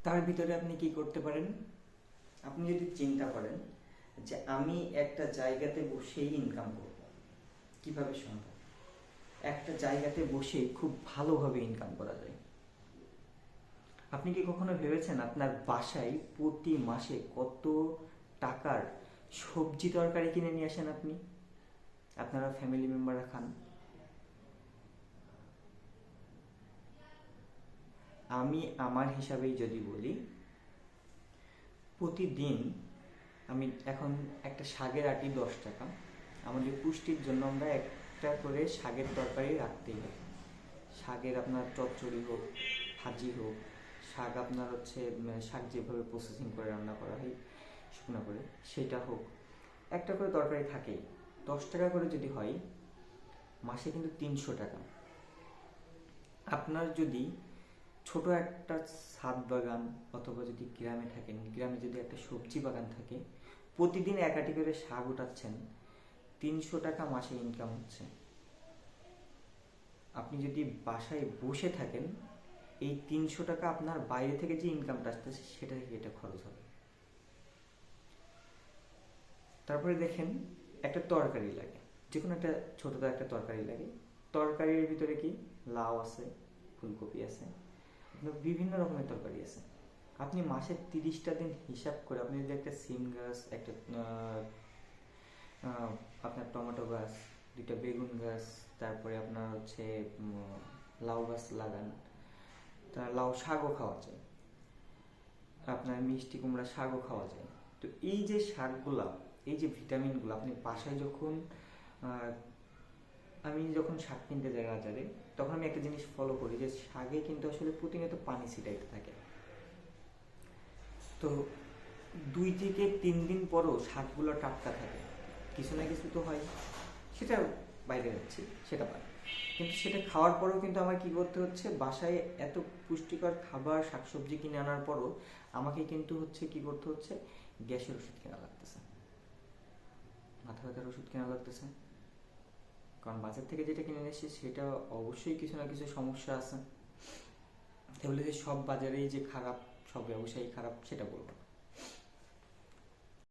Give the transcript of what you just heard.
তার ভিতরে আপনি কি করতে পারেন? আপনি যদি চিন্তা করেন যে আমি একটা জায়গাতে বসেই ইনকাম করব, কিভাবে সম্ভব? একটা জায়গাতে বসে খুব ভালোভাবে ইনকাম করা যায়। আপনি কি কখনো ভেবেছেন আপনার বাসায় প্রতি মাসে কত টাকার সবজি তরকারি কিনে নিয়ে আসেন আপনি, আপনারা ফ্যামিলি মেম্বাররা খান? আমি আমার হিসাবেই যদি বলি, প্রতিদিন আমি এখন একটা শাকের আটি 10 টাকা। আমাদের পুষ্টির জন্য আমরা একটা করে শাকের তরকারি রাখতেই হবে। শাকের আপনার চচ্চড়ি হোক, ভাজি হোক, শাক আপনার হচ্ছে শাক যেভাবে প্রসেসিং করে রান্না করা হয় শুকনো করে, সেটা হোক, একটা করে তরকারি থাকেই। 10 টাকা করে যদি হয়, মাসে কিন্তু 300 টাকা। আপনার যদি ছোট একটা ছাদ বাগান অথবা যদি গ্রামে থাকেন, গ্রামে যদি একটা সবজি বাগান থাকে, প্রতিদিন এক আটি করে শাক উঠাচ্ছেন, 300 টাকা মাসে ইনকাম হচ্ছে। আপনি যদি বাসায় বসে থাকেন, এই 300 টাকা আপনার বাইরে থেকে যে ইনকামটা আসতেছে সেটা থেকে এটা খরচ হবে। তারপরে দেখেন, একটা তরকারি লাগে, যে কোনো একটা ছোটদা একটা তরকারি লাগে। তরকারির ভিতরে কি লাউ আছে, ফুলকপি আছে, বিভিন্ন রকমের তরকারি আছে। আপনি মাসে 30টা দিন হিসাব করে আপনি যদি একটা সিম গাছ, একটা আপনার টমেটো গাছ, 2টা বেগুন গাছ, তারপরে আপনার হচ্ছে লাউ গাছ লাগান, তা লাউ শাকও খাওয়া যায়, আপনার মিষ্টি কুমড়া শাকও খাওয়া যায়। তো এই যে শাকগুলা, এই যে ভিটামিনগুলো আপনি বাসায় যখন আমি যখন শাক কিনতে যাই বাজারে, তখন আমি একটা জিনিস ফলো করি যে শাকে কিন্তু আসলে প্রতিনিয়ত পানি ছিটাইতে থাকে। তো 2 থেকে 3 দিন পরও শাকগুলো টাটকা থাকে, কিছু না কিছু তো হয়। সেটা বাইরে যাচ্ছি, সেটা পাই, কিন্তু সেটা খাওয়ার পরেও কিন্তু আমার কি করতে হচ্ছে, বাসায় এত পুষ্টিকর খাবার শাকসবজি কিনে আনার পরও আমাকে কিন্তু হচ্ছে কি করতে হচ্ছে, গ্যাসের ওষুধ কেনা লাগতেছে, মাথা ব্যথার ওষুধ কেনা লাগতেছে। কারণ বাজার থেকে যেটা কিনে নিয়ে এসেছি সেটা অবশ্যই কিছু না কিছু সমস্যা আছে। তাহলে যে সব বাজারেই যে খারাপ, সব ব্যবসায়ী খারাপ সেটা বলবো না।